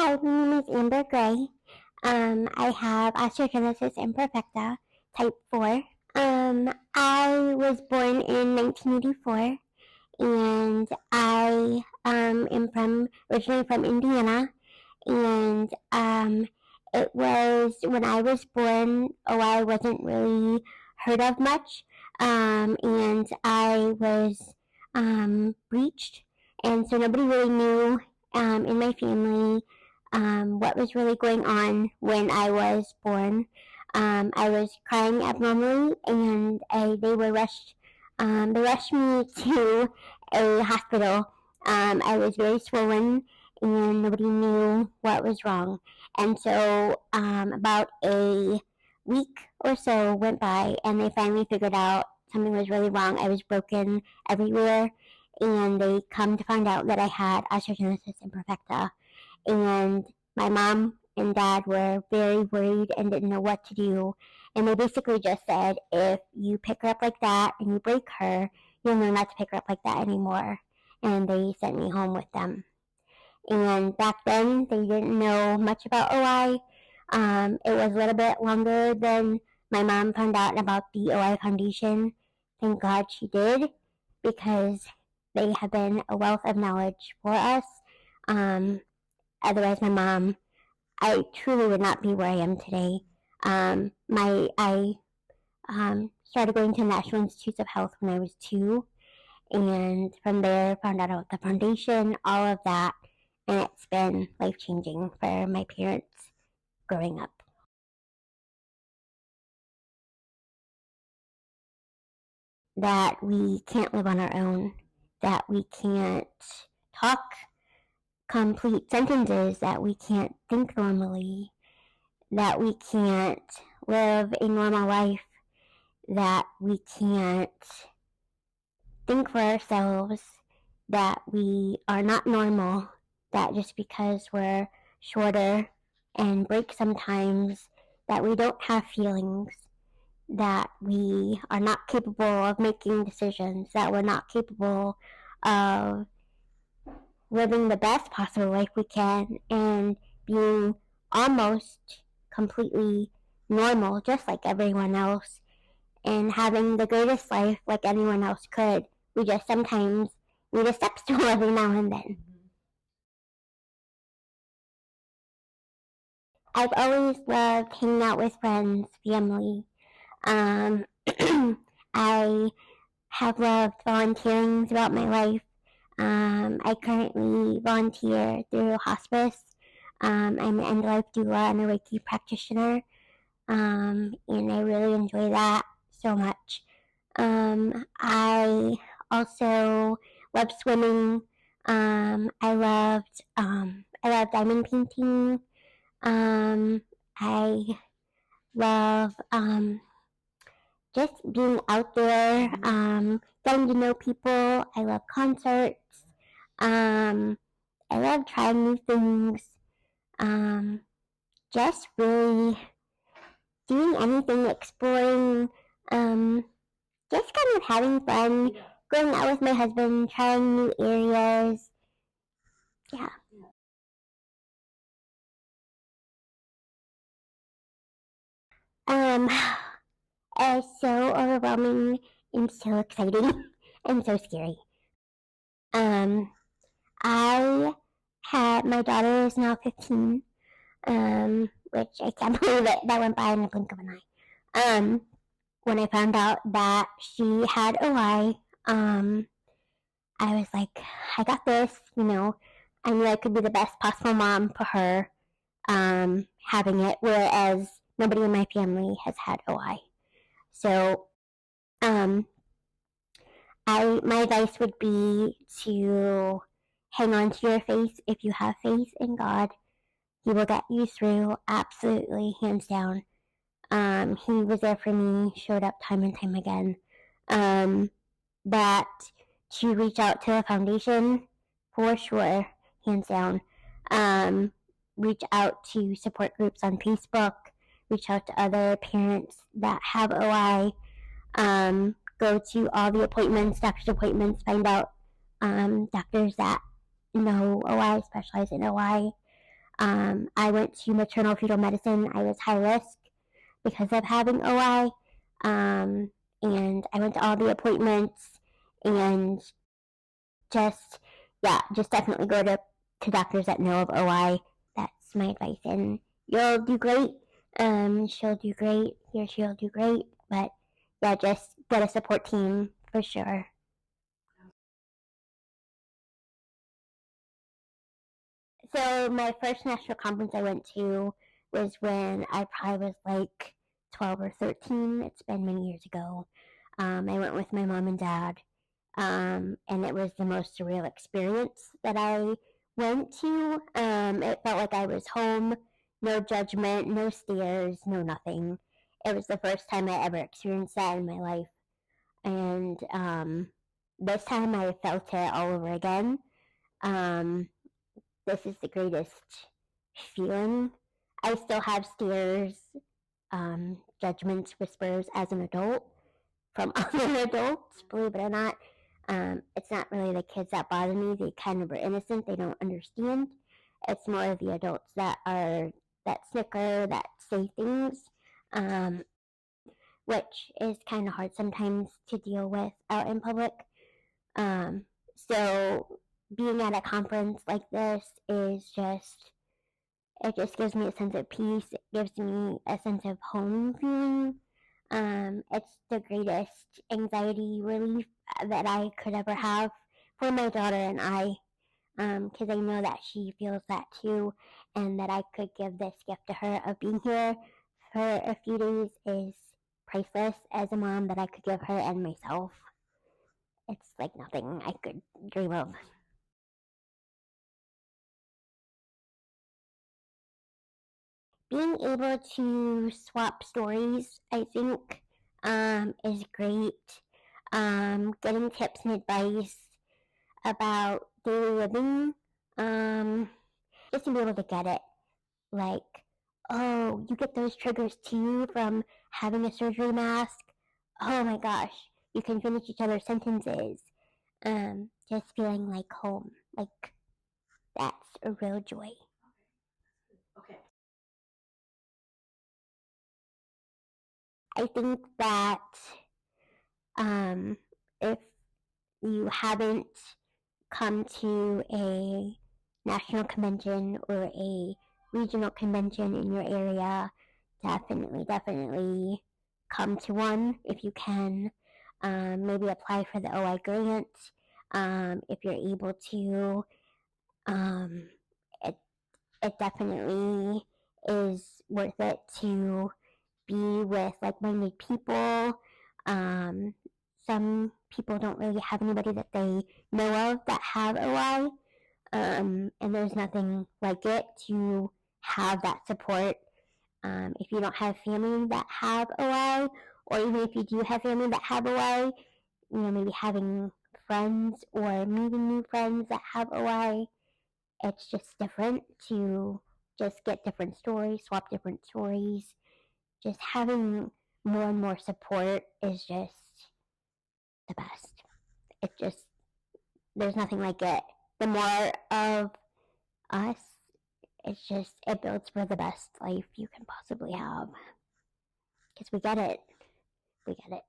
Hi, my name is Amber Gray. I have Osteogenesis Imperfecta, type 4. I was born in 1984, and I am originally from Indiana. And it was when I was born, I wasn't really heard of much, and I was breached, and so nobody really knew in my family what was really going on when I was born. I was crying abnormally, and they were rushed. They rushed me to a hospital. I was very swollen, and nobody knew what was wrong. And so, about a week or so went by, and they finally figured out something was really wrong. I was broken everywhere, and they come to find out that I had osteogenesis imperfecta. And my mom and dad were very worried and didn't know what to do. And they basically just said, if you pick her up like that and you break her, you'll know not to pick her up like that anymore. And they sent me home with them. And back then, they didn't know much about OI. It was a little bit longer than my mom found out about the OI Foundation. Thank God she did, because they have been a wealth of knowledge for us. Otherwise, I truly would not be where I am today. I started going to National Institutes of Health when I was 2, and from there found out about the foundation, all of that, and it's been life-changing for my parents growing up. That we can't live on our own, that we can't talk complete sentences, that we can't think normally, that we can't live a normal life, that we can't think for ourselves, that we are not normal, that just because we're shorter and break sometimes, that we don't have feelings, that we are not capable of making decisions, that we're not capable of living the best possible life we can and being almost completely normal, just like everyone else, and having the greatest life like anyone else could. We just sometimes need a step stool every now and then. I've always loved hanging out with friends, family. I have loved volunteering throughout my life. I currently volunteer through hospice. I'm an end-of-life doula and a Reiki practitioner, and I really enjoy that so much. I also love swimming. I loved diamond painting. I love just being out there, getting to know people. I love concerts. I love trying new things. Just really doing anything, exploring, just kind of having fun, going out with my husband, trying new areas. Yeah. It's so overwhelming and so exciting and so scary. My daughter is now 15, which I can't believe it. That went by in the blink of an eye. When I found out that she had OI, I was like, I got this, I knew I could be the best possible mom for her, having it, whereas nobody in my family has had OI. So, my advice would be to hang on to your faith. If you have faith in God, He will get you through, absolutely, hands down. He was there for me, showed up time and time again. That to reach out to the foundation, for sure, hands down. Reach out to support groups on Facebook, reach out to other parents that have OI, go to all the appointments, doctor's appointments, find out doctors that know OI, specialize in OI. I went to maternal fetal medicine. I was high risk because of having OI. And I went to all the appointments and just, yeah, just definitely go to doctors that know of OI. That's my advice. And you'll do great. She'll do great. He or she'll do great. But yeah, just get a support team for sure. So my first national conference I went to was when I probably was like 12 or 13. It's been many years ago. I went with my mom and dad, and it was the most surreal experience that I went to. It felt like I was home, no judgment, no stares, no nothing. It was the first time I ever experienced that in my life. And this time I felt it all over again. Um, this is the greatest feeling. I still have stares, judgments, whispers as an adult from other adults, believe it or not. It's not really the kids that bother me. They kind of are innocent. They don't understand. It's more the adults that snicker, that say things, which is kind of hard sometimes to deal with out in public. So being at a conference like this is just, it just gives me a sense of peace. It gives me a sense of home feeling. It's the greatest anxiety relief that I could ever have for my daughter and I, because I know that she feels that too, and that I could give this gift to her of being here for a few days is priceless as a mom that I could give her and myself. It's like nothing I could dream of. Being able to swap stories, I think, is great. Getting tips and advice about daily living, just to be able to get it. Like, oh, you get those triggers too from having a surgery mask. Oh my gosh, you can finish each other's sentences. Just feeling like home. Like, that's a real joy. Okay. I think that if you haven't come to a national convention or a regional convention in your area, definitely come to one if you can. Maybe apply for the OI grant if you're able to. Um, it, it definitely is worth it to be with like-minded people. Um, some people don't really have anybody that they know of that have OI, and there's nothing like it to have that support. If you don't have family that have OI, or even if you do have family that have OI, maybe having friends or meeting new friends that have OI, it's just different to just get different stories, swap different stories. Just having more and more support is just the best. It just, there's nothing like it. The more of us, it's just, it builds for the best life you can possibly have. Because we get it. We get it.